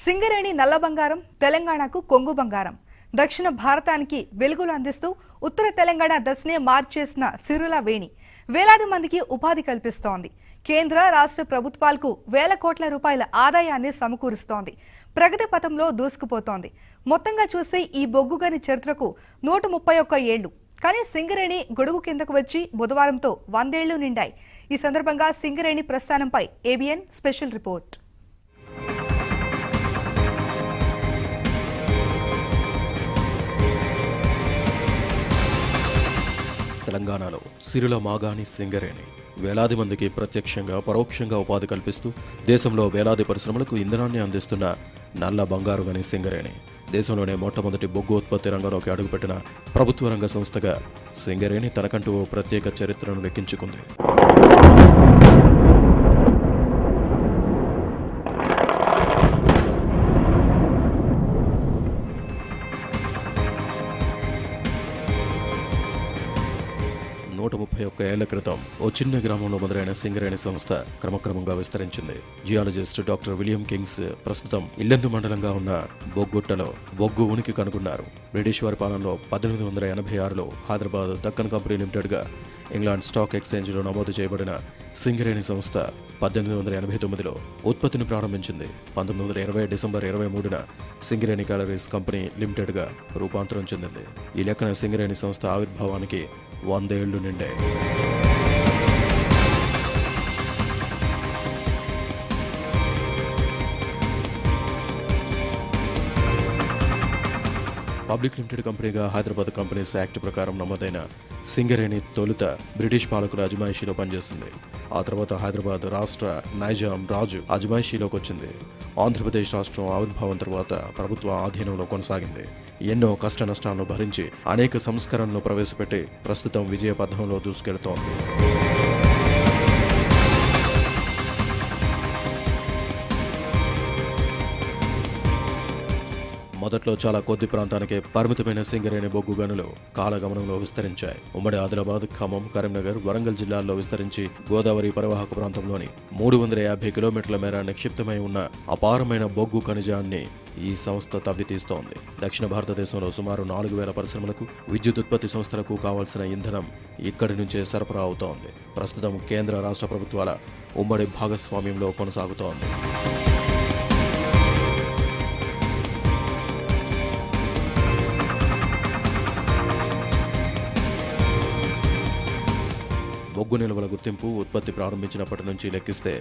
సింగరేణి నల్ల బంగారం తెలంగాణకు కొంగు బంగారం. దక్షిణ భారతానికి వెలుగులు అందిస్తూ ఉత్తర తెలంగాణ దశనే మార్చేసిన సిరుల వేణి వేలాది మందికి ఉపాధి కల్పిస్తోంది. కేంద్ర రాష్ట్ర ప్రభుత్వాలకు వేల కోట్ల రూపాయల ఆదాయాన్ని సమకూరుస్తోంది. ప్రగతి పథంలో దూసుకుపోతోంది. మొత్తంగా చూస్తే ఈ బొగ్గుగని చరిత్రకు 131 ఏళ్లు. కానీ సింగరేణి గొడుగు కిందకు వచ్చి బుధవారంతో 100 ఏళ్లు నిండాయి. ఈ సందర్భంగా సింగరేణి ప్రస్థానంపై ఏబిఎన్ స్పెషల్ రిపోర్ట్. తెలంగాణలో సిరుల మాగాణి సింగరేణి వేలాది మందికి ప్రత్యక్షంగా పరోక్షంగా ఉపాధి కల్పిస్తూ దేశంలో వేలాది పరిశ్రమలకు ఇంధనాన్ని అందిస్తున్న నల్ల బంగారు గని సింగరేణి దేశంలోనే మొట్టమొదటి బొగ్గు ఉత్పత్తి రంగంలోకి అడుగుపెట్టిన ప్రభుత్వ రంగ సంస్థగా సింగరేణి తనకంటూ ఓ ప్రత్యేక చరిత్రను లెక్కించుకుంది. ఏళ్ల క్రితం ఓ చిన్న గ్రామంలో మొదలైన సింగరేణి సంస్థ క్రమక్రమంగా విస్తరించింది. జియాలజిస్ట్ డాక్టర్ విలియం కింగ్స్ ప్రస్తుతం ఇల్లెందు మండలంగా ఉన్న బొగ్గుట్టలో బొగ్గు ఉనికి కనుగొన్నారు. బ్రిటిష్ వారి పాలనలో 1886లో హైదరాబాద్ దక్కన్ కంపెనీ లిమిటెడ్గా ఇంగ్లాండ్ స్టాక్ ఎక్స్చేంజ్లో నమోదు చేయబడిన సింగరేణి సంస్థ 1889లో ఉత్పత్తిని ప్రారంభించింది. 1920 డిసెంబర్ 23న సింగరేణి క్యాలరీస్ కంపెనీ లిమిటెడ్గా రూపాంతరం చెందింది. ఈ లెక్కన సింగరేణి సంస్థ ఆవిర్భావానికి 100 ఏళ్లు నిండాయి. పబ్లిక్ లిమిటెడ్ కంపెనీగా హైదరాబాద్ కంపెనీస్ యాక్ట్ ప్రకారం నమోదైన సింగరేణి తొలుత బ్రిటిష్ పాలకుల అజమాయిషీలో పనిచేసింది. ఆ తర్వాత హైదరాబాద్ రాష్ట్ర నైజాం రాజు అజమాయిషీలోకి వచ్చింది. ఆంధ్రప్రదేశ్ రాష్ట్రం ఆవిర్భావం తర్వాత ప్రభుత్వ ఆధీనంలో కొనసాగింది. ఎన్నో కష్ట నష్టాలను భరించి అనేక సంస్కరణలు ప్రవేశపెట్టి ప్రస్తుతం విజయ పథంలో దూసుకెళ్తోంది. మొదట్లో చాలా కొద్ది ప్రాంతానికే పరిమితమైన సింగరేణి బొగ్గు గనులు కాలగమనంలో విస్తరించాయి. ఉమ్మడి ఆదిలాబాద్, ఖమ్మం, కరీంనగర్, వరంగల్ జిల్లాల్లో విస్తరించి గోదావరి పరివాహక ప్రాంతంలోని 350 కిలోమీటర్ల మేర నిక్షిప్తమై ఉన్న అపారమైన బొగ్గు ఖనిజాన్ని ఈ సంస్థ తవ్వితీస్తోంది. దక్షిణ భారతదేశంలో సుమారు 4000 పరిశ్రమలకు, విద్యుత్ ఉత్పత్తి సంస్థలకు కావాల్సిన ఇంధనం ఇక్కడి నుంచే సరఫరా అవుతోంది. ప్రస్తుతం కేంద్ర రాష్ట్ర ప్రభుత్వాల ఉమ్మడి భాగస్వామ్యంలో కొనసాగుతోంది. బొగ్గు నిల్వల గుర్తింపు ఉత్పత్తి ప్రారంభించినప్పటి నుంచి లెక్కిస్తే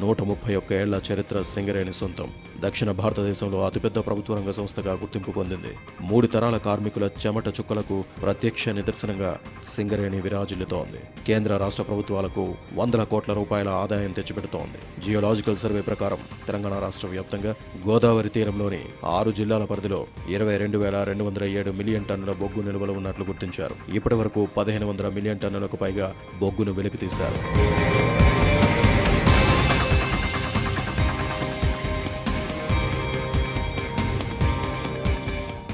131 ఏళ్ల చరిత్ర సింగరేణి సొంతం. దక్షిణ భారతదేశంలో అతిపెద్ద ప్రభుత్వ రంగ సంస్థగా గుర్తింపు పొందింది. 3 తరాల కార్మికుల చెమట చుక్కలకు ప్రత్యక్ష నిదర్శనంగా సింగరేణి విరాజిల్లుతోంది. కేంద్ర రాష్ట్ర ప్రభుత్వాలకు 100 కోట్ల రూపాయల ఆదాయం తెచ్చిపెడుతోంది. జియోలాజికల్ సర్వే ప్రకారం తెలంగాణ రాష్ట్ర వ్యాప్తంగా గోదావరి తీరంలోని 6 జిల్లాల పరిధిలో 22,207 మిలియన్ టన్నుల బొగ్గు నిల్వలు ఉన్నట్లు గుర్తించారు. ఇప్పటి వరకు 1500 మిలియన్ టన్నులకు పైగా బొగ్గును వెలికితీశారు.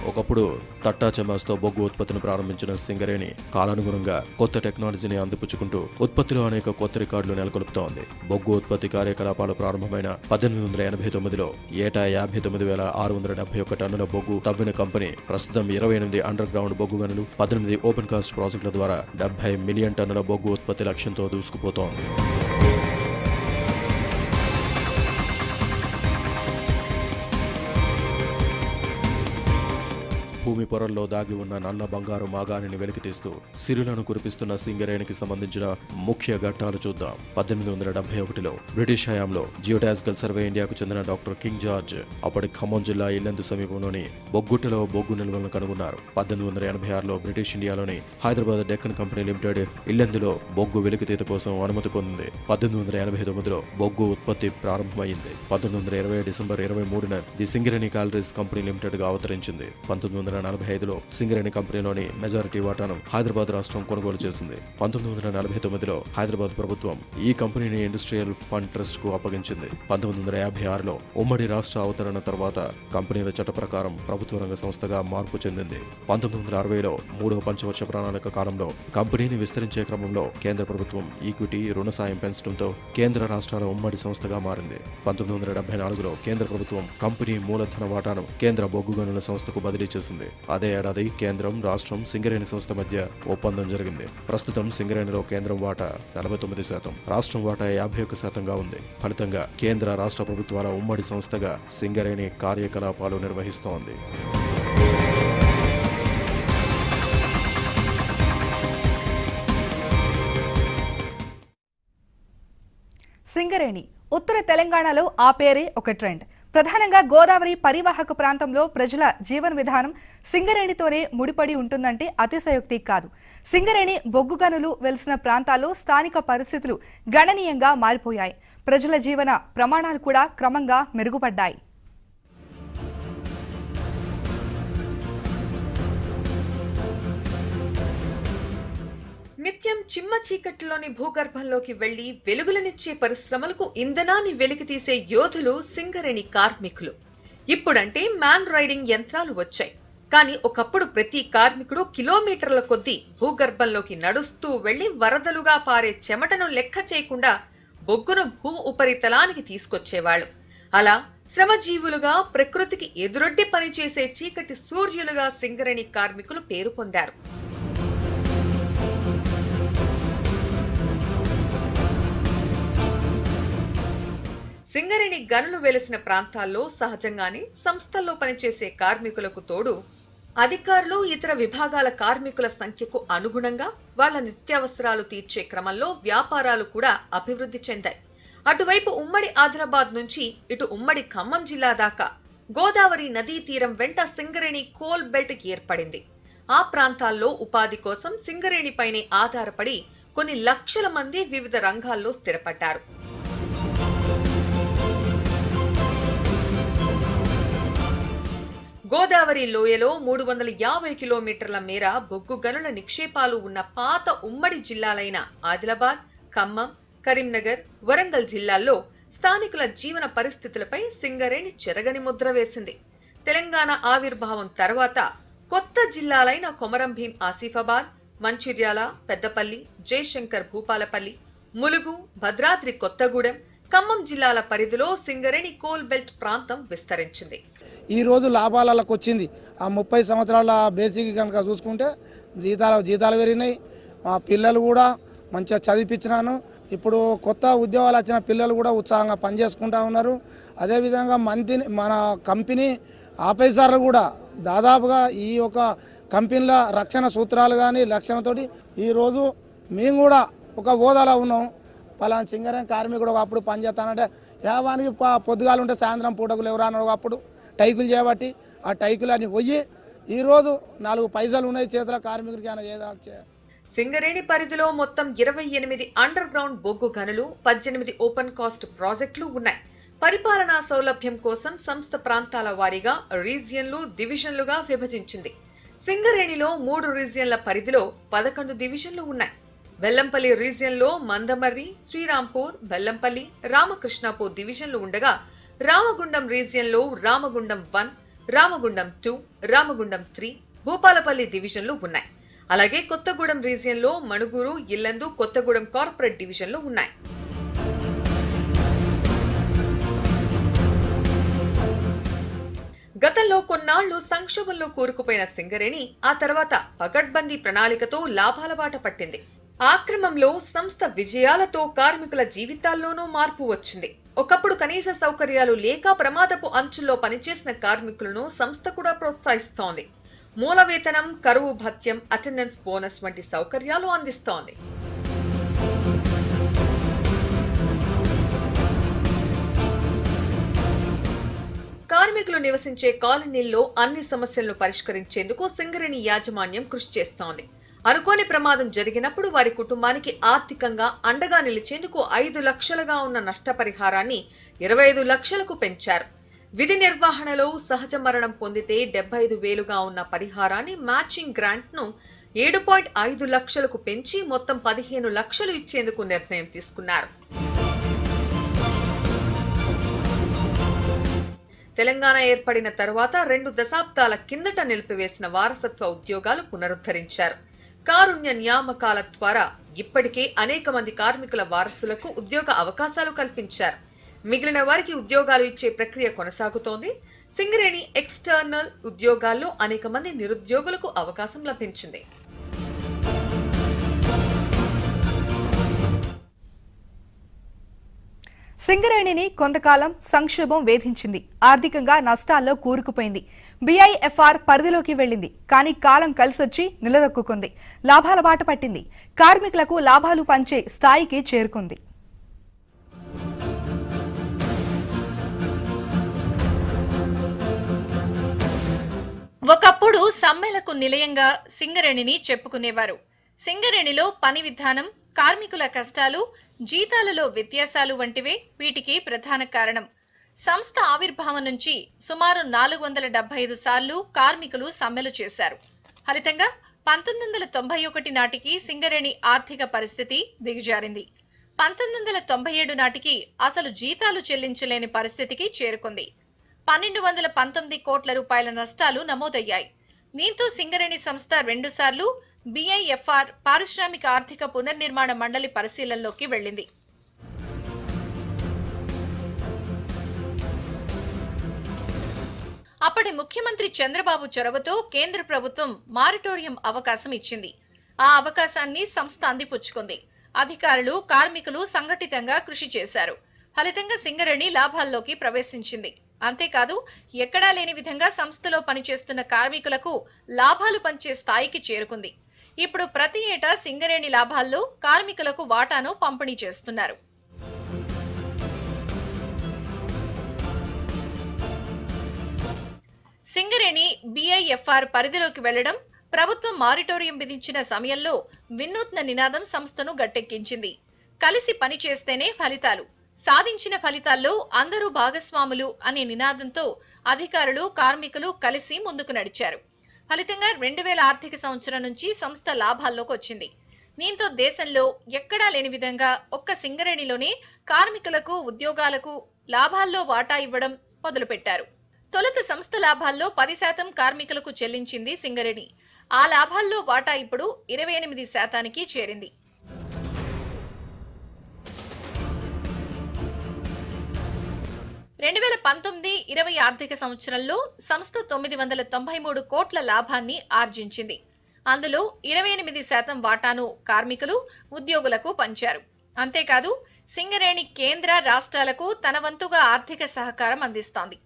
ఒకప్పుడు తట్టా చెమాస్తో బొగ్గు ఉత్పత్తిని ప్రారంభించిన సింగరేణి కాలానుగుణంగా కొత్త టెక్నాలజీని అందిపుచ్చుకుంటూ ఉత్పత్తిలో అనేక కొత్త రికార్డులు నెలకొల్పుతోంది. బొగ్గు ఉత్పత్తి కార్యకలాపాలు ప్రారంభమైన 1889లో ఏటా 59,671 టన్నుల బొగ్గు తవ్విన కంపెనీ ప్రస్తుతం 28 అండర్ గ్రౌండ్ బొగ్గు గనులు, 18 ఓపెన్ కాస్ట్ ప్రాజెక్టుల ద్వారా 70 మిలియన్ టన్నుల బొగ్గు ఉత్పత్తి లక్ష్యంతో దూసుకుపోతోంది. భూమి పొరల్లో దాగి ఉన్న నల్ల బంగారు మాగాణిని వెలికితీస్తూ సిరులను కురిపిస్తున్న సింగరేణికి సంబంధించిన ముఖ్య ఘట్టాలు చూద్దాం. 1871లో బ్రిటిష్ హయాంలో జియోలాజికల్ సర్వే ఇండియాకు చెందిన డాక్టర్ కింగ్ జార్జ్ అప్పటి ఖమ్మం జిల్లా ఇల్లెందు సమీపంలోని బొగ్గుట్టలో బొగ్గు నిల్వలను కనుగొన్నారు. 1886లో బ్రిటిష్ ఇండియాలోని హైదరాబాద్ డెక్కన్ కంపెనీ లిమిటెడ్ ఇల్లెందులో బొగ్గు వెలికితీత కోసం అనుమతి పొందింది. 1889లో బొగ్గు ఉత్పత్తి ప్రారంభమైంది. 1920 డిసెంబర్ 23న the Singareni collieries company limited గా అవతరించింది. 1940 1945లో సింగరేణి కంపెనీలోని మెజారిటీ వాటాను హైదరాబాద్ రాష్ట్రం కొనుగోలు చేసింది. 1949లో హైదరాబాద్ ప్రభుత్వం ఈ కంపెనీని ఇండస్ట్రియల్ ఫండ్ ట్రస్ట్ కు అప్పగించింది. 1956లో ఉమ్మడి రాష్ట్ర అవతరణ తర్వాత కంపెనీల చట్ట ప్రకారం ప్రభుత్వ రంగ సంస్థగా మార్పు చెందింది. 1960లో మూడవ పంచవర్ష ప్రణాళిక కాలంలో కంపెనీని విస్తరించే క్రమంలో కేంద్ర ప్రభుత్వం ఈక్విటీ రుణ సాయం పెంచడంతో కేంద్ర రాష్ట్రాల ఉమ్మడి సంస్థగా మారింది. 1974లో కేంద్ర ప్రభుత్వం కంపెనీ మూలధన వాటాను కేంద్ర బొగ్గు గనుల సంస్థకు బదిలీ చేసింది. అదే ఏడాది కేంద్రం రాష్ట్రం సింగరేణి సంస్థ మధ్య ఒప్పందం జరిగింది. ప్రస్తుతం సింగరేణిలో కేంద్రం వాటా 49%, రాష్ట్రం వాటా 51%గా ఉంది. ఫలితంగా కేంద్ర రాష్ట్ర ప్రభుత్వాల ఉమ్మడి సంస్థగా సింగరేణి కార్యకలాపాలు నిర్వహిస్తోంది. సింగరేణి ఉత్తర తెలంగాణలో ఆ పేరే ఒక ట్రెండ్. ప్రధానంగా గోదావరి పరివాహక ప్రాంతంలో ప్రజల జీవన విధానం సింగరేణితోనే ముడిపడి ఉంటుందంటే అతిశయోక్తి కాదు. సింగరేణి బొగ్గు గనులు వెలిసిన ప్రాంతాల్లో స్థానిక పరిస్థితులు గణనీయంగా మారిపోయాయి. ప్రజల జీవన ప్రమాణాలు కూడా క్రమంగా మెరుగుపడ్డాయి. నిత్యం చిమ్మ చీకట్లోని భూగర్భంలోకి వెళ్లి వెలుగులనిచ్చే పరిశ్రమలకు ఇంధనాన్ని వెలికితీసే యోధులు సింగరేణి కార్మికులు. ఇప్పుడంటే మ్యాన్ రైడింగ్ యంత్రాలు వచ్చాయి. కానీ ఒకప్పుడు ప్రతి కార్మికుడు కిలోమీటర్ల కొద్దీ భూగర్భంలోకి నడుస్తూ వెళ్లి వరదలుగా పారే చెమటను లెక్క చేయకుండా బొగ్గును భూ ఉపరితలానికి తీసుకొచ్చేవాళ్లు. అలా శ్రమజీవులుగా ప్రకృతికి ఎదురొడ్డి పనిచేసే చీకటి సూర్యులుగా సింగరేణి కార్మికులు పేరు పొందారు. సింగరేణి గనులు వెలిసిన ప్రాంతాల్లో సహజంగానే సంస్థల్లో పనిచేసే కార్మికులకు తోడు అధికారులు ఇతర విభాగాల కార్మికుల సంఖ్యకు అనుగుణంగా వాళ్ల నిత్యావసరాలు తీర్చే క్రమంలో వ్యాపారాలు కూడా అభివృద్ధి చెందాయి. అటువైపు ఉమ్మడి ఆదిలాబాద్ నుంచి ఇటు ఉమ్మడి ఖమ్మం జిల్లా దాకా గోదావరి నదీ తీరం వెంట సింగరేణి కోల్ బెల్ట్ ఏర్పడింది. ఆ ప్రాంతాల్లో ఉపాధి కోసం సింగరేణిపైనే ఆధారపడి కొన్ని లక్షల మంది వివిధ రంగాల్లో స్థిరపడ్డారు. గోదావరి లోయలో 350 కిలోమీటర్ల మేర బొగ్గు గనుల నిక్షేపాలు ఉన్న పాత ఉమ్మడి జిల్లాలైన ఆదిలాబాద్, ఖమ్మం, కరీంనగర్, వరంగల్ జిల్లాల్లో స్థానికుల జీవన పరిస్థితులపై సింగరేణి చెరగని ముద్ర వేసింది. తెలంగాణ ఆవిర్భావం తర్వాత కొత్త జిల్లాలైన కొమరం భీం ఆసిఫాబాద్, మంచిర్యాల, పెద్దపల్లి, జయశంకర్ భూపాలపల్లి, ములుగు, భద్రాద్రి కొత్తగూడెం, ఖమ్మం జిల్లాల పరిధిలో సింగరేణి కోల్ బెల్ట్ ప్రాంతం విస్తరించింది. ఈ రోజు లాభాలకు వచ్చింది. ఆ 30 సంవత్సరాల బేసిక్ కనుక చూసుకుంటే జీతాలు పెరిగినాయి. మా పిల్లలు కూడా మంచిగా చదివించినాను. ఇప్పుడు కొత్త ఉద్యోగాలు వచ్చిన పిల్లలు కూడా ఉత్సాహంగా పనిచేసుకుంటూ ఉన్నారు. అదేవిధంగా మన కంపెనీ ఆఫీసర్లు కూడా దాదాపుగా ఈ యొక్క కంపెనీల రక్షణ సూత్రాలు కానీ రక్షణతోటి ఈరోజు మేము కూడా ఒక హోదాలో ఉన్నాం. పలానా సింగరేణి కార్మికుడు ఒకప్పుడు పనిచేస్తానంటే యావానికి పొద్దుగాలు ఉంటే సాయంత్రం పూటకులు ఎవరన్నా ఒకప్పుడు టైకులు చేయబట్టి ఆ టైకులు అని పోయి ఈరోజు 4 పైసలు ఉన్నాయి చేతుల కార్మికుడికి. సింగరేణి పరిధిలో మొత్తం 28 అండర్ గ్రౌండ్ బొగ్గు గనులు, 18 ఓపెన్ కాస్ట్ ప్రాజెక్టులు ఉన్నాయి. పరిపాలనా సౌలభ్యం కోసం సంస్థ ప్రాంతాల వారీగా రీజియన్లు, డివిజన్లుగా విభజించింది. సింగరేణిలో 3 రీజియన్ల పరిధిలో 11 డివిజన్లు ఉన్నాయి. బెల్లంపల్లి రీజియన్లో మందమర్రి, శ్రీరాంపూర్, బెల్లంపల్లి, రామకృష్ణాపూర్ డివిజన్లు ఉండగా రామగుండం రీజియన్లో రామగుండం 1, రామగుండం 2, రామగుండం 3, భూపాలపల్లి డివిజన్లు ఉన్నాయి. అలాగే కొత్తగూడెం రీజియన్లో మణుగూరు, ఇల్లందు, కొత్తగూడెం కార్పొరేట్ డివిజన్లు ఉన్నాయి. గతంలో కొన్నాళ్లు సంక్షోభంలో కూరుకుపోయిన సింగరేణి ఆ తర్వాత పకడ్బందీ ప్రణాళికతో లాభాల బాట పట్టింది. ఆ క్రమంలో సంస్థ విజయాలతో కార్మికుల జీవితాల్లోనూ మార్పు వచ్చింది. ఒకప్పుడు కనీస సౌకర్యాలు లేక ప్రమాదపు అంచుల్లో పనిచేసిన కార్మికులను సంస్థ కూడా ప్రోత్సహిస్తోంది. మూల వేతనం, కరువు భత్యం, అటెండెన్స్ బోనస్ వంటి సౌకర్యాలు అందిస్తోంది. కార్మికులు నివసించే కాలనీల్లో అన్ని సమస్యలను పరిష్కరించేందుకు సింగరేణి యాజమాన్యం కృషి చేస్తోంది. అనుకోని ప్రమాదం జరిగినప్పుడు వారి కుటుంబానికి ఆర్థికంగా అండగా నిలిచేందుకు 5 లక్షలుగా ఉన్న నష్టపరిహారాన్ని 25 లక్షలకు పెంచారు. విధి నిర్వహణలో సహజ మరణం పొందితే 75,000గా ఉన్న పరిహారాన్ని మ్యాచింగ్ గ్రాంట్ ను 7.5 లక్షలకు పెంచి మొత్తం 15 లక్షలు ఇచ్చేందుకు నిర్ణయం తీసుకున్నారు. తెలంగాణ ఏర్పడిన తర్వాత 2 దశాబ్దాల కిందట నిలిపివేసిన వారసత్వ ఉద్యోగాలు పునరుద్ధరించారు. కారుణ్య నియామకాల ద్వారా ఇప్పటికే అనేక మంది కార్మికుల వారసులకు ఉద్యోగ అవకాశాలు కల్పించారు. మిగిలిన వారికి ఉద్యోగాలు ఇచ్చే ప్రక్రియ కొనసాగుతోంది. సింగరేణి ఎక్స్టర్నల్ ఉద్యోగాల్లో అనేక మంది నిరుద్యోగులకు అవకాశం లభించింది. సింగరేణిని కొంతకాలం సంక్షోభం వేధించింది. ఆర్థికంగా నష్టాల్లో కూరుకుపోయింది. బీఐఎఫ్ఆర్ పరిధిలోకి వెళ్లింది. కానీ కాలం కలిసొచ్చి నిలదొక్కుంది. లాభాల బాట పట్టింది. కార్మికులకు లాభాలు పంచే స్థాయికి చేరుకుంది. ఒకప్పుడు సమ్మెలకు నిలయంగా సింగరేణిని చెప్పుకునేవారు. సింగరేణిలో పని విధానం, కార్మికుల కష్టాలు, జీతాలలో వ్యత్యాసాలు వంటివే వీటికి ప్రధాన కారణం. సంస్థ ఆవిర్భావం నుంచి సుమారు 475 సార్లు కార్మికులు సమ్మెలు చేశారు. ఫలితంగా 1991 నాటికి సింగరేణి ఆర్థిక పరిస్థితి దిగజారింది. 1997 నాటికి అసలు జీతాలు చెల్లించలేని పరిస్థితికి చేరుకుంది. 1219 కోట్ల రూపాయల నష్టాలు నమోదయ్యాయి. దీంతో సింగరేణి సంస్థ 2 సార్లు బీఐఎఫ్ఆర్ పారిశ్రామిక ఆర్థిక పునర్నిర్మాణ మండలి పరిశీలనలోకి వెళ్లింది. అప్పటి ముఖ్యమంత్రి చంద్రబాబు చొరవతో కేంద్ర ప్రభుత్వం మారిటోరియం అవకాశం ఇచ్చింది. ఆ అవకాశాన్ని సంస్థ అందిపుచ్చుకుంది. అధికారులు, కార్మికులు సంఘటితంగా కృషి చేశారు. ఫలితంగా సింగరేణి లాభాల్లోకి ప్రవేశించింది. అంతేకాదు, ఎక్కడా లేని విధంగా సంస్థలో పనిచేస్తున్న కార్మికులకు లాభాలు పంచే స్థాయికి చేరుకుంది. ఇప్పుడు ప్రతి ఏటా సింగరేణి లాభాల్లో కార్మికులకు వాటాను పంపిణీ చేస్తున్నారు. సింగరేణి బీఐఎఫ్ఆర్ పరిధిలోకి వెళ్లడం, ప్రభుత్వం మారిటోరియం విధించిన సమయంలో వినూత్న నినాదం సంస్థను గట్టెక్కించింది. కలిసి పనిచేస్తేనే ఫలితాలు, సాధించిన ఫలితాల్లో అందరూ భాగస్వాములు అనే నినాదంతో అధికారులు, కార్మికులు కలిసి ముందుకు నడిచారు. ఫలితంగా 2000 ఆర్థిక సంవత్సరం నుంచి సంస్థ లాభాల్లోకి వచ్చింది. దీంతో దేశంలో ఎక్కడా లేని విధంగా ఒక్క సింగరేణిలోనే కార్మికులకు, ఉద్యోగాలకు లాభాల్లో వాటా ఇవ్వడం మొదలుపెట్టారు. తొలుత సంస్థ లాభాల్లో 10% కార్మికులకు చెల్లించింది సింగరేణి. ఆ లాభాల్లో వాటా ఇప్పుడు 28% చేరింది. రెండు 2019-20 ఆర్థిక సంవత్సరంలో సంస్థ 993 కోట్ల లాభాన్ని ఆర్జించింది. అందులో 28% వాటాను కార్మికులు, ఉద్యోగులకు పంచారు. అంతేకాదు, సింగరేణి కేంద్ర, రాష్ట్రాలకు తన వంతుగా ఆర్థిక సహకారం అందిస్తోంది.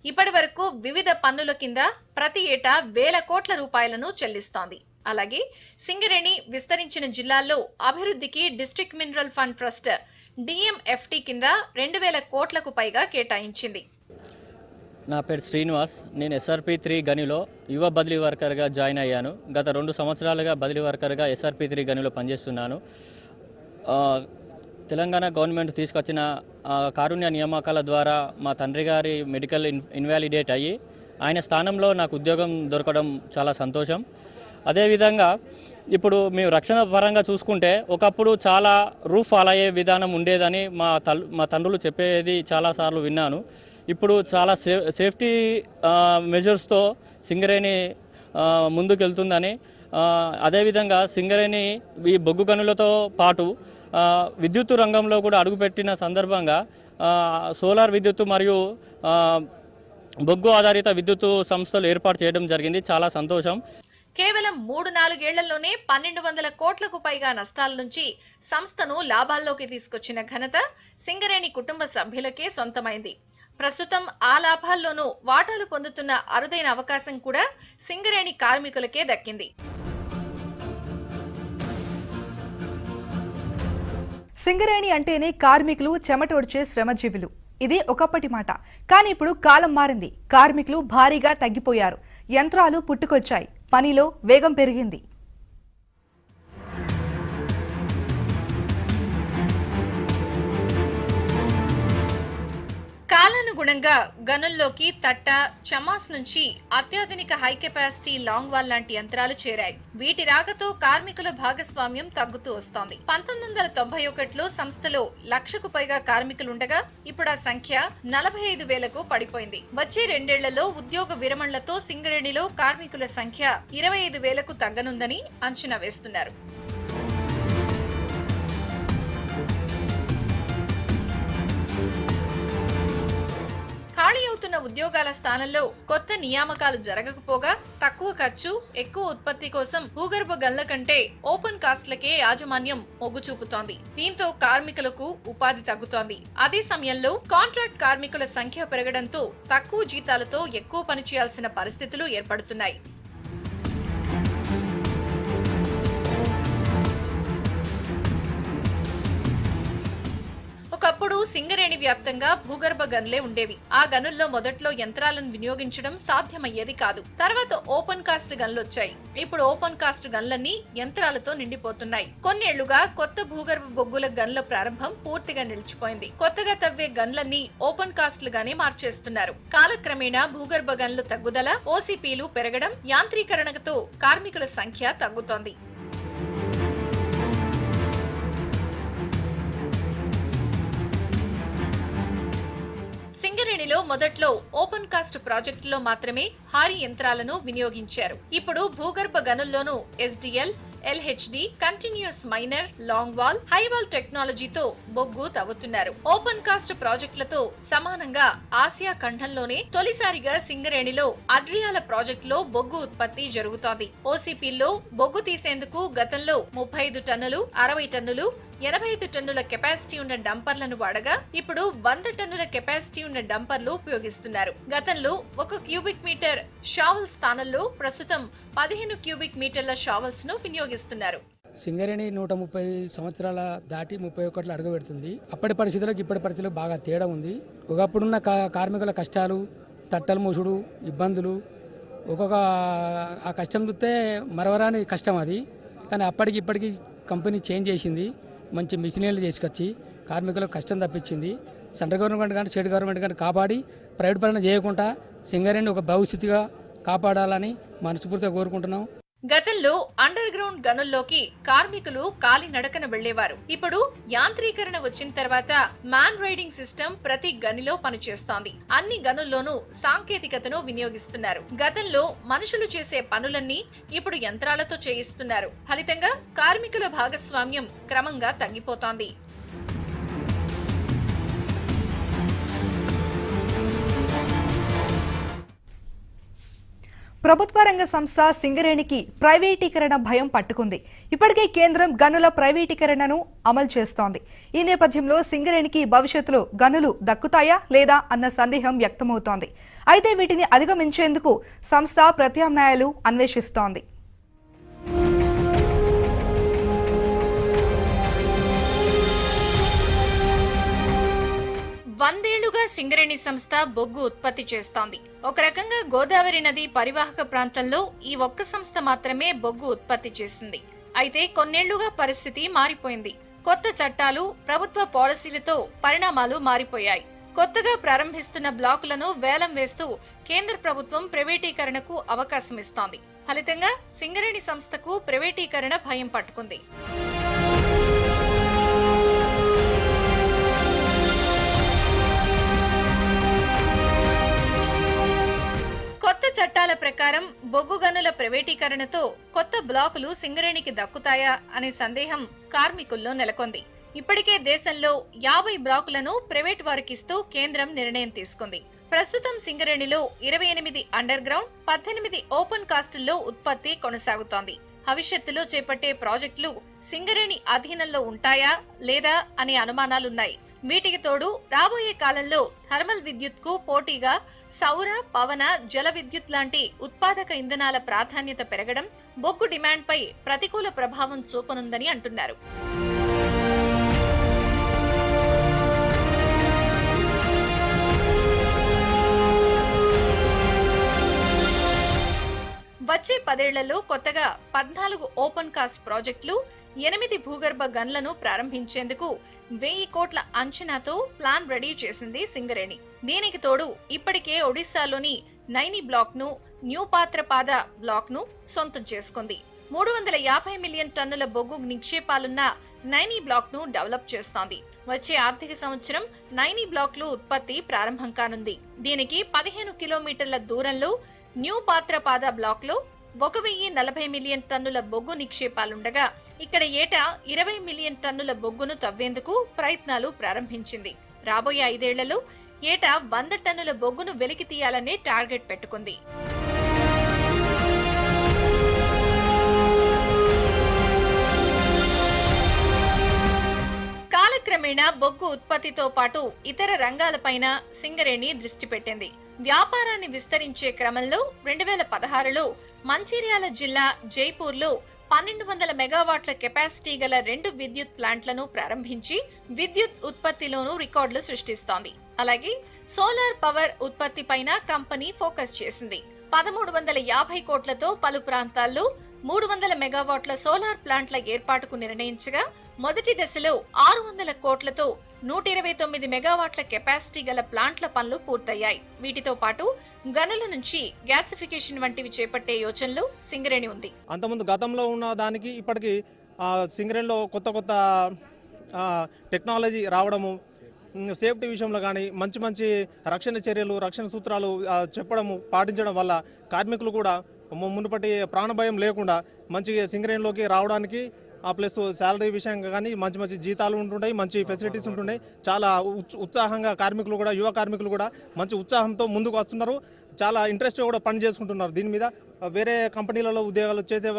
ఇప్పటి వరకు వివిధ పన్నుల కింద ప్రతి ఏటా 1000 కోట్ల రూపాయలను చెల్లిస్తోంది. అలాగే సింగరేణి విస్తరించిన జిల్లాల్లో అభివృద్ధికి district mineral fund trust DMFT కింద 2000 కోట్లకు పైగా కేటాయించింది. నా పేరు శ్రీనివాస్. నేను SRP3 గనిలో యువ బదిలీ వర్కర్గా జాయిన్ అయ్యాను. గత 2 సంవత్సరాలుగా బదిలీ వర్కర్గా SRP3 గనిలో పనిచేస్తున్నాను. తెలంగాణ గవర్నమెంట్ తీసుకొచ్చిన కారుణ్య నియామకాల ద్వారా మా తండ్రి గారి మెడికల్ ఇన్వాలిడేట్ అయ్యి ఆయన స్థానంలో నాకు ఉద్యోగం దొరకడం చాలా సంతోషం. అదేవిధంగా ఇప్పుడు మేము రక్షణ పరంగా చూసుకుంటే ఒకప్పుడు చాలా రూఫ్ ఫాలో అయ్యే విధానం ఉండేదని మా తండ్రులు చెప్పేది చాలాసార్లు విన్నాను. ఇప్పుడు చాలా సేఫ్టీ మెజర్స్తో సింగరేణి ముందుకెళ్తుందని, అదేవిధంగా సింగరేణి ఈ బొగ్గు గనులతో పాటు విద్యుత్తు రంగంలో కూడా అడుగుపెట్టిన సందర్భంగా సోలార్ విద్యుత్తు మరియు బొగ్గు ఆధారిత విద్యుత్తు సంస్థలు ఏర్పాటు చేయడం జరిగింది. చాలా సంతోషం. కేవలం 3-4 ఏళ్లలోనే 1200 కోట్లకు పైగా నష్టాల నుంచి సంస్థను లాభాల్లోకి తీసుకొచ్చిన ఘనత సింగరేణి కుటుంబ సభ్యులకే సొంతమైంది. ప్రస్తుతం ఆ లాభాల్లోనూ వాటాలు పొందుతున్న అరుదైన అవకాశం కూడా సింగరేణి కార్మికులకే దక్కింది. సింగరేణి అంటేనే కార్మికులు చెమటోడ్చే శ్రమజీవులు. ఇది ఒకప్పటి మాట. కానీ ఇప్పుడు కాలం మారింది. కార్మికులు భారీగా తగ్గిపోయారు. యంత్రాలు పుట్టుకొచ్చాయి. పనిలో వేగం పెరిగింది. కాలానుగుణంగా గనుల్లోకి తట్ట, చమాస్ నుంచి అత్యాధునిక హై కెపాసిటీ లాంగ్ వాల్ లాంటి యంత్రాలు చేరాయి. వీటి రాకతో కార్మికుల భాగస్వామ్యం తగ్గుతూ వస్తోంది. 1991లో సంస్థలో 1,00,000కు పైగా కార్మికులుండగా ఇప్పుడు ఆ సంఖ్య 45,000కు పడిపోయింది. వచ్చే 2 ఏళ్లలో ఉద్యోగ విరమణలతో సింగరేణిలో కార్మికుల సంఖ్య 25,000కు తగ్గనుందని అంచనా వేస్తున్నారు. ఖాళీ అవుతున్న ఉద్యోగాల స్థానంలో కొత్త నియామకాలు జరగకపోగా తక్కువ ఖర్చు, ఎక్కువ ఉత్పత్తి కోసం భూగర్భ గన్ల కంటే ఓపెన్ కాస్ట్లకే యాజమాన్యం మొగ్గు చూపుతోంది. దీంతో కార్మికులకు ఉపాధి తగ్గుతోంది. అదే సమయంలో కాంట్రాక్ట్ కార్మికుల సంఖ్య పెరగడంతో తక్కువ జీతాలతో ఎక్కువ పని చేయాల్సిన పరిస్థితులు ఏర్పడుతున్నాయి. ఒకప్పుడు సింగరేణి వ్యాప్తంగా భూగర్భ గనులే ఉండేవి. ఆ గనుల్లో మొదట్లో యంత్రాలను వినియోగించడం సాధ్యమయ్యేది కాదు. తర్వాత ఓపెన్ కాస్ట్ గన్లు వచ్చాయి. ఇప్పుడు ఓపెన్ కాస్ట్ గన్లన్నీ యంత్రాలతో నిండిపోతున్నాయి. కొన్నేళ్లుగా కొత్త భూగర్భ బొగ్గుల గన్ల ప్రారంభం పూర్తిగా నిలిచిపోయింది. కొత్తగా తవ్వే గన్లన్నీ ఓపెన్ కాస్ట్లుగానే మార్చేస్తున్నారు. కాలక్రమేణా భూగర్భ గన్లు తగ్గుదల, ఓసీపీలు పెరగడం, యాంత్రీకరణతో కార్మికుల సంఖ్య తగ్గుతోంది. సింగరేణిలో మొదట్లో ఓపెన్ కాస్ట్ ప్రాజెక్టులో మాత్రమే భారీ యంత్రాలను వినియోగించారు. ఇప్పుడు భూగర్భ గనుల్లోనూ SDL, LHD, continuous miner, long wall, high wall టెక్నాలజీతో బొగ్గు తవ్వుతున్నారు. ఓపెన్ కాస్ట్ ప్రాజెక్టులతో సమానంగా ఆసియా ఖండంలోనే తొలిసారిగా సింగరేణిలో అడ్రియాల ప్రాజెక్టులో బొగ్గు ఉత్పత్తి జరుగుతోంది. ఓసీపీల్లో బొగ్గు తీసేందుకు గతంలో 35 టన్నులు, 60 టన్నులు, 85 టన్నుల కెపాసిటీ ఉన్న డంపర్లను వాడగా ఇప్పుడు 100 టన్నుల కెపాసిటీ ఉన్న డంపర్లు ఉపయోగిస్తున్నారు. గతంలో 1 క్యూబిక్ మీటర్ షావల్ స్థానంలో ప్రస్తుతం 15 క్యూబిక్ మీటర్ల షావల్స్ ను వినియోగిస్తున్నారు. సింగరేణి 130 సంవత్సరాల దాటి 31లో అడుగు పెడుతుంది. అప్పటి పరిస్థితులకు ఇప్పటి పరిస్థితులకు బాగా తేడా ఉంది. ఒకప్పుడున్న కార్మికుల కష్టాలు, తట్టలు మూసుడు, ఇబ్బందులు, ఒక్కొక్క ఆ కష్టం చూస్తే మరవరాని కష్టం అది. కానీ అప్పటికి ఇప్పటికి కంపెనీ చేంజ్ చేసింది. మంచి మిషనరీలు చేసుకొచ్చి కార్మికులకు కష్టం తప్పించింది. సెంట్రల్ గవర్నమెంట్ కానీ స్టేట్ గవర్నమెంట్ కానీ కాపాడి ప్రైవేట్ పరంగా చేయకుండా సింగరేణిని ఒక భవిష్యత్తుగా కాపాడాలని మనస్ఫూర్తిగా కోరుకుంటున్నాం. గతంలో అండర్ గ్రౌండ్ గనుల్లోకి కార్మికులు కాలి నడకన వెళ్లేవారు. ఇప్పుడు యాంత్రీకరణ వచ్చిన తర్వాత మ్యాన్ రైడింగ్ సిస్టమ్ ప్రతి గనిలో పనిచేస్తోంది. అన్ని గనుల్లోనూ సాంకేతికతను వినియోగిస్తున్నారు. గతంలో మనుషులు చేసే పనులన్నీ ఇప్పుడు యంత్రాలతో చేయిస్తున్నారు. ఫలితంగా కార్మికుల భాగస్వామ్యం క్రమంగా తగ్గిపోతోంది. ప్రభుత్వ రంగ సంస్థ సింగరేణికి ప్రైవేటీకరణ భయం పట్టుకుంది. ఇప్పటికే కేంద్రం గనుల ప్రైవేటీకరణను అమలు చేస్తోంది. ఈ నేపథ్యంలో సింగరేణికి భవిష్యత్తులో గనులు దక్కుతాయా లేదా అన్న సందేహం వ్యక్తమవుతోంది. అయితే వీటిని అధిగమించేందుకు సంస్థ ప్రత్యామ్నాయాలు అన్వేషిస్తోంది. వందేళ్లుగా సింగరేణి సంస్థ బొగ్గు ఉత్పత్తి చేస్తోంది. ఒక రకంగా గోదావరి నది పరివాహక ప్రాంతంలో ఈ ఒక్క సంస్థ మాత్రమే బొగ్గు ఉత్పత్తి చేసింది. అయితే కొన్నేళ్లుగా పరిస్థితి మారిపోయింది. కొత్త చట్టాలు, ప్రభుత్వ పాలసీలతో పరిణామాలు మారిపోయాయి. కొత్తగా ప్రారంభిస్తున్న బ్లాకులను వేలం వేస్తూ కేంద్ర ప్రభుత్వం ప్రైవేటీకరణకు అవకాశం ఇస్తోంది. ఫలితంగా సింగరేణి సంస్థకు ప్రైవేటీకరణ భయం పట్టుకుంది. కొత్త చట్టాల ప్రకారం బొగ్గు గనుల ప్రైవేటీకరణతో కొత్త బ్లాకులు సింగరేణికి దక్కుతాయా అనే సందేహం కార్మికుల్లో నెలకొంది. ఇప్పటికే దేశంలో 50 బ్లాకులను ప్రైవేట్ వారికిస్తూ కేంద్రం నిర్ణయం తీసుకుంది. ప్రస్తుతం సింగరేణిలో 28 అండర్ గ్రౌండ్, 18 ఓపెన్ కాస్టుల్లో ఉత్పత్తి కొనసాగుతోంది. భవిష్యత్తులో చేపట్టే ప్రాజెక్టులు సింగరేణి అధీనంలో ఉంటాయా లేదా అనే అనుమానాలున్నాయి. వీటికి తోడు రాబోయే కాలంలో థర్మల్ విద్యుత్ కు పోటీగా సౌర, పవన, జల విద్యుత్ లాంటి ఉత్పాదక ఇంధనాల ప్రాధాన్యత పెరగడం బొగ్గు డిమాండ్ పై ప్రతికూల ప్రభావం చూపనుందని అంటున్నారు. వచ్చే 10 ఏళ్లలో కొత్తగా 14 ఓపెన్ కాస్ట్ ప్రాజెక్టులు, 8 భూగర్భ గన్లను ప్రారంభించేందుకు 1000 కోట్ల అంచనాతో ప్లాన్ రెడీ చేసింది సింగరేణి. దీనికి తోడు ఇప్పటికే ఒడిశాలోని నైని బ్లాక్ ను, న్యూ పాత్రపాద బ్లాక్ ను సొంతం చేసుకుంది. 350 మిలియన్ టన్నుల బొగ్గు నిక్షేపాలున్న నైని బ్లాక్ ను డెవలప్ చేస్తోంది. వచ్చే ఆర్థిక సంవత్సరం నైని బ్లాక్ లో ఉత్పత్తి ప్రారంభం కానుంది. దీనికి 15 కిలోమీటర్ల దూరంలో న్యూ పాత్రపాద బ్లాక్ లో 1040 మిలియన్ టన్నుల బొగ్గు నిక్షేపాలుండగా ఇక్కడ ఏటా 20 మిలియన్ టన్నుల బొగ్గును తవ్వేందుకు ప్రయత్నాలు ప్రారంభించింది. రాబోయే 5 ఏళ్లలో ఏటా 100 టన్నుల బొగ్గును వెలికి తీయాలనే టార్గెట్ పెట్టుకుంది. కాలక్రమేణా బొగ్గు ఉత్పత్తితో పాటు ఇతర రంగాలపైన సింగరేణి దృష్టి పెట్టింది. వ్యాపారాన్ని విస్తరించే క్రమంలో 2016లో మంచిర్యాల జిల్లా జైపూర్లో 1200 మెగావాట్ల కెపాసిటీ గల 2 విద్యుత్ ప్లాంట్లను ప్రారంభించి విద్యుత్ ఉత్పత్తిలోనూ రికార్డులు సృష్టిస్తోంది. అలాగే సోలార్ పవర్ ఉత్పత్తి పైన కంపెనీ ఫోకస్ చేసింది. 1350 కోట్లతో పలు ప్రాంతాల్లో 300 మెగావాట్ల సోలార్ ప్లాంట్ల ఏర్పాటుకు నిర్ణయించగా మొదటి దశలో 600 కోట్లతో 129 మెగావాట్ల కెపాసిటీ గల ప్లాంట్ల పనులు పూర్తయ్యాయి. వీటితో పాటు గనుల నుంచి గ్యాసిఫికేషన్ వంటివి చేపట్టే యోచనలో సింగరేణి ఉంది. అంతకుముందు గతంలో ఉన్న దానికి ఇప్పటికి సింగరేణిలో కొత్త టెక్నాలజీ రావడము, సేఫ్టీ విషయంలో కానీ మంచి రక్షణ చర్యలు, రక్షణ సూత్రాలు చెప్పడము, పాటించడం వల్ల కార్మికులు కూడా మునుపటి ప్రాణభయం లేకుండా మంచి సింగరేణిలోకి రావడానికి ప్లస్ శాలరీ విషయంగా కానీ మంచి జీతాలు ఉంటుంటాయి, మంచి ఫెసిలిటీస్ ఉంటుంటాయి. చాలా ఉత్సాహంగా కార్మికులు కూడా, యువ కార్మికులు కూడా మంచి ఉత్సాహంతో ముందుకు వస్తున్నారు. చాలా ఇంట్రెస్ట్ కూడా పని చేసుకుంటున్నారు. దీని మీద వేరే కంపెనీలలో ఉద్యోగాలు చేసే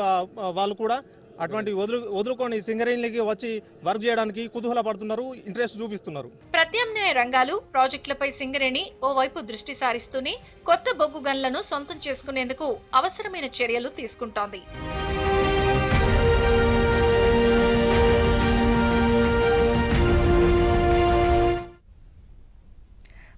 వాళ్ళు కూడా అటువంటి వదులుకొని సింగరేణికి వచ్చి వర్క్ చేయడానికి కుతూహల పడుతున్నారు, ఇంట్రెస్ట్ చూపిస్తున్నారు. ప్రత్యామ్నాయ రంగాలు, ప్రాజెక్టులపై సింగరేణి ఓవైపు దృష్టి సారిస్తూనే కొత్త బొగ్గు గన్లను సొంతం చేసుకునేందుకు అవసరమైన చర్యలు తీసుకుంటోంది.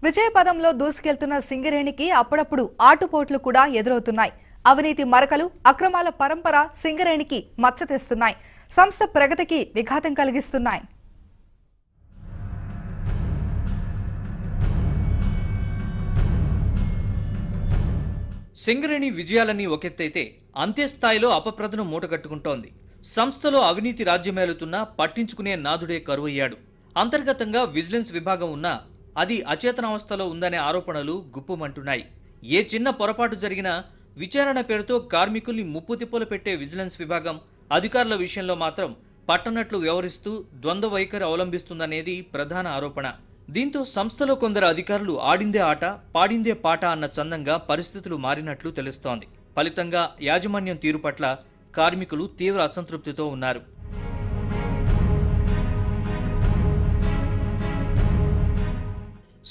విజయపదంలో దూసుకెళ్తున్న సింగరేణికి అప్పుడప్పుడు ఆటుపోట్లు కూడా ఎదురవుతున్నాయి. అవినీతి మరకలు, అక్రమాల పరంపర సింగరేణికి మచ్చ తెస్తున్నాయి. సంస్థ ప్రగతికి విఘాతం కలిగిస్తున్నాయి. సింగరేణి విజయాలన్నీ ఒకెత్తైతే అంత్యస్థాయిలో అపప్రదను మూటగట్టుకుంటోంది. సంస్థలో అవినీతి రాజ్యమేలుతున్నా పట్టించుకునే నాదుడే కరువయ్యాడు. అంతర్గతంగా విజిలెన్స్ విభాగం ఉన్నా అది అచేతనావస్థలో ఉందనే ఆరోపణలు గుప్పుమంటున్నాయి. ఏ చిన్న పొరపాటు జరిగినా విచారణ పేరుతో కార్మికుల్ని ముప్పుతిప్పలు పెట్టే విజిలెన్స్ విభాగం అధికారుల విషయంలో మాత్రం పట్టనట్లు వ్యవహరిస్తూ ద్వంద్వ వైఖరి అవలంబిస్తుందనేది ప్రధాన ఆరోపణ. దీంతో సంస్థలో కొందరు అధికారులు ఆడిందే ఆట, పాడిందే పాట అన్న చందంగా పరిస్థితులు మారినట్లు తెలుస్తోంది. ఫలితంగా యాజమాన్యం తీరు పట్ల కార్మికులు తీవ్ర అసంతృప్తితో ఉన్నారు.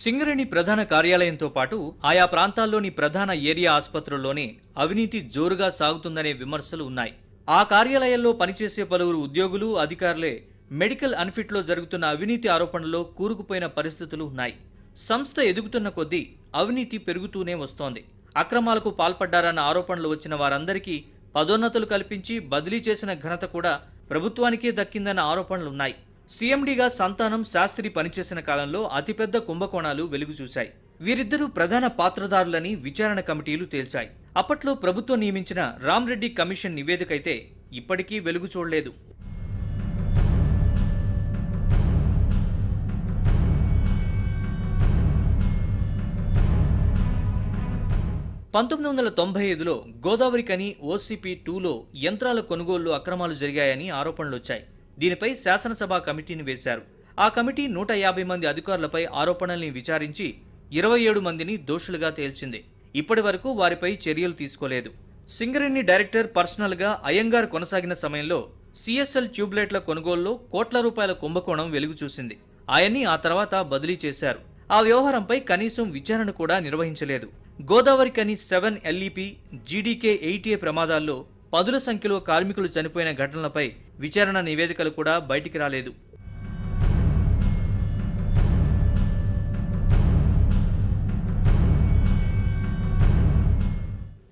సింగరేణి ప్రధాన కార్యాలయంతో పాటు ఆయా ప్రాంతాల్లోని ప్రధాన ఏరియా ఆసుపత్రుల్లోనే అవినీతి జోరుగా సాగుతుందనే విమర్శలు ఉన్నాయి. ఆ కార్యాలయాల్లో పనిచేసే పలువురు ఉద్యోగులు, అధికారులే మెడికల్ అన్ఫిట్లో జరుగుతున్న అవినీతి ఆరోపణల్లో కూరుకుపోయిన పరిస్థితులు ఉన్నాయి. సంస్థ ఎదుగుతున్న కొద్దీ అవినీతి పెరుగుతూనే వస్తోంది. అక్రమాలకు పాల్పడ్డారన్న ఆరోపణలు వచ్చిన వారందరికీ పదోన్నతులు కల్పించి బదిలీ చేసిన ఘనత కూడా ప్రభుత్వానికే దక్కిందన్న ఆరోపణలున్నాయి. సీఎండీగా సంతానం శాస్త్రి పనిచేసిన కాలంలో అతిపెద్ద కుంభకోణాలు వెలుగు చూశాయి. వీరిద్దరూ ప్రధాన పాత్రధారులని విచారణ కమిటీలు తేల్చాయి. అప్పట్లో ప్రభుత్వం నియమించిన రామ్రెడ్డి కమిషన్ నివేదికైతే ఇప్పటికీ వెలుగు చూడలేదు. (1995) గోదావరి కని OCP 2లో యంత్రాల కొనుగోళ్లు అక్రమాలు జరిగాయని ఆరోపణలొచ్చాయి. దీనిపై శాసనసభ కమిటీని వేశారు. ఆ కమిటీ 150 మంది అధికారులపై ఆరోపణల్ని విచారించి 27 మందిని దోషులుగా తేల్చింది. ఇప్పటి వరకు వారిపై చర్యలు తీసుకోలేదు. సింగరేణి డైరెక్టర్ పర్సనల్గా అయ్యంగార్ కొనసాగిన సమయంలో CSL ట్యూబ్లైట్ల కొనుగోలులో కోట్ల రూపాయల కుంభకోణం వెలుగు చూసింది. ఆయన్ని ఆ తర్వాత బదిలీ చేశారు. ఆ వ్యవహారంపై కనీసం విచారణ కూడా నిర్వహించలేదు. గోదావరి కని 7 LEP, GDK 8A ప్రమాదాల్లో పదుల సంఖ్యలో కార్మికులు చనిపోయిన ఘటనలపై విచారణ నివేదికలు కూడా బయటికి రాలేదు.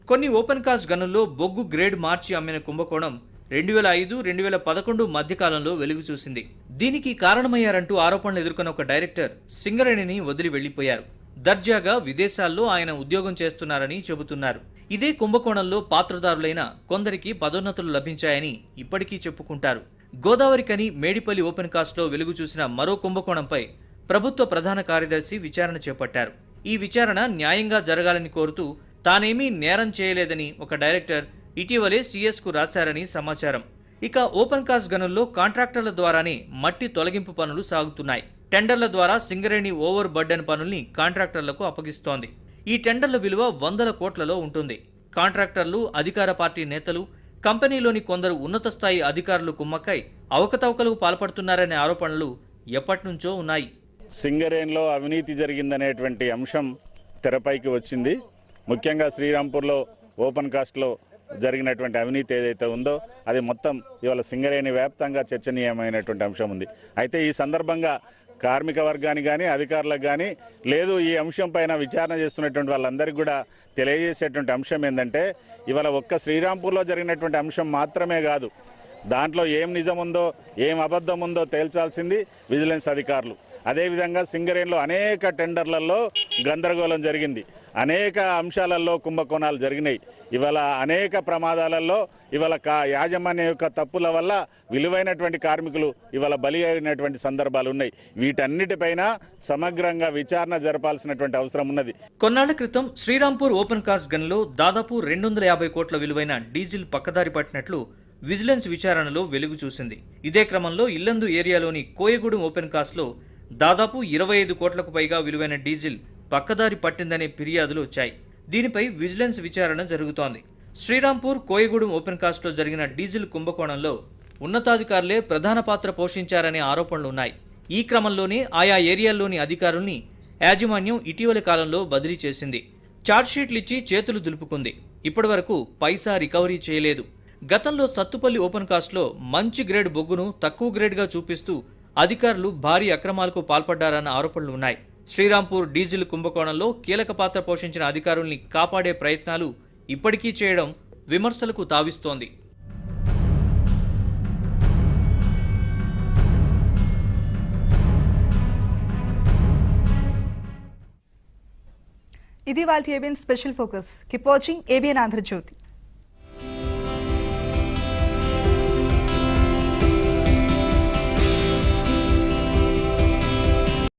కొన్ని ఓపెన్ కాస్ట్ గనుల్లో బొగ్గు గ్రేడ్ మార్చి అమ్మిన కుంభకోణం 2005, 2011 మధ్యకాలంలో వెలుగు చూసింది. దీనికి కారణమయ్యారంటూ ఆరోపణలు ఎదుర్కొన్న ఒక డైరెక్టర్ సింగరేణిని వదిలి వెళ్లిపోయారు. దర్జాగా విదేశాల్లో ఆయన ఉద్యోగం చేస్తున్నారని చెబుతున్నారు. ఇదే కుంభకోణంలో పాత్రదారులైన కొందరికి పదోన్నతులు లభించాయని ఇప్పటికీ చెప్పుకుంటారు. గోదావరికని మేడిపల్లి ఓపెన్ కాస్ట్లో వెలుగు చూసిన మరో కుంభకోణంపై ప్రభుత్వ ప్రధాన కార్యదర్శి విచారణ చేపట్టారు. ఈ విచారణ న్యాయంగా జరగాలని కోరుతూ తానేమీ నేరం చేయలేదని ఒక డైరెక్టర్ ఇటీవలే సీఎస్కు రాశారని సమాచారం. ఇక ఓపెన్ కాస్ట్ గనుల్లో కాంట్రాక్టర్ల ద్వారానే మట్టి తొలగింపు పనులు సాగుతున్నాయి. టెండర్ల ద్వారా సింగరేణి ఓవర్ బర్డెన్ పనుల్ని కాంట్రాక్టర్లకు అప్పగిస్తోంది. ఈ టెండర్ల విలువ 100 కోట్లలో ఉంటుంది. కాంట్రాక్టర్లు, అధికార పార్టీ నేతలు, కంపెనీలోని కొందరు ఉన్నత స్థాయి అధికారులు కుమ్మక్కై అవకతవకలకు పాల్పడుతున్నారనే ఆరోపణలు ఎప్పటినుంచో ఉన్నాయి. సింగరేణిలో అవినీతి జరిగిందనేటువంటి అంశం తెరపైకి వచ్చింది. ముఖ్యంగా శ్రీరాంపూర్లో ఓపెన్ కాస్ట్లో జరిగినటువంటి అవినీతి ఏదైతే ఉందో అది మొత్తం ఇవాళ సింగరేణి వ్యాప్తంగా చర్చనీయమైనటువంటి అంశం ఉంది. అయితే ఈ సందర్భంగా కార్మిక వర్గానికి కానీ అధికారులకు కానీ లేదు ఈ అంశం పైన విచారణ చేస్తున్నటువంటి వాళ్ళందరికీ కూడా తెలియజేసేటువంటి అంశం ఏంటంటే ఇవాళ ఒక్క శ్రీరాంపూర్లో జరిగినటువంటి అంశం మాత్రమే కాదు, దాంట్లో ఏం నిజం ఉందో ఏం అబద్ధం ఉందో తేల్చాల్సింది విజిలెన్స్ అధికారులు. అదేవిధంగా సింగరేణిలో అనేక టెండర్లలో గందరగోళం జరిగింది, అనేక అంశాలలో కుంభకోణాలు జరిగినాయి. ఇవాళ అనేక ప్రమాదాలలో ఇవాళ యాజమాన్యం యొక్క తప్పుల వల్ల విలువైనటువంటి కార్మికులు ఇవాళ బలి అయినటువంటి సందర్భాలు ఉన్నాయి. వీటన్నిటిపైన సమగ్రంగా విచారణ జరపాల్సినటువంటి అవసరం ఉన్నది. కొన్నాళ్ల క్రితం శ్రీరాంపూర్ ఓపెన్ కాస్ట్ గన్లో దాదాపు 250 కోట్ల విలువైన డీజిల్ పక్కదారి పట్టినట్లు విజిలెన్స్ విచారణలో వెలుగు చూసింది. ఇదే క్రమంలో ఇల్లందు ఏరియాలోని కోయగూడెం ఓపెన్ కాస్ట్లో దాదాపు 25 కోట్లకు పైగా విలువైన డీజిల్ పక్కదారి పట్టిందనే ఫిర్యాదులు వచ్చాయి. దీనిపై విజిలెన్స్ విచారణ జరుగుతోంది. శ్రీరాంపూర్, కోయగూడెం ఓపెన్ కాస్ట్లో జరిగిన డీజిల్ కుంభకోణంలో ఉన్నతాధికారులే ప్రధాన పాత్ర పోషించారనే ఆరోపణలు ఉన్నాయి. ఈ క్రమంలోనే ఆయా ఏరియాల్లోని అధికారుల్ని యాజమాన్యం ఇటీవలి కాలంలో బదిలీ చేసింది. ఛార్జ్షీట్లిచ్చి చేతులు దులుపుకుంది. ఇప్పటివరకు పైసా రికవరీ చేయలేదు. గతంలో సత్తుపల్లి ఓపెన్ కాస్ట్లో మంచి గ్రేడ్ బొగ్గును తక్కువ గ్రేడ్గా చూపిస్తూ అధికారులు భారీ అక్రమాలకు పాల్పడ్డారన్న ఆరోపణలు ఉన్నాయి. శ్రీరాంపూర్ డీజిల్ కుంభకోణంలో కీలక పాత్ర పోషించిన అధికారుల్ని కాపాడే ప్రయత్నాలు ఇప్పటికీ చేయడం విమర్శలకు తావిస్తోంది. ఇది వాళ్ళ ABN special focus. Keep watching ABN Andhra Jyothi.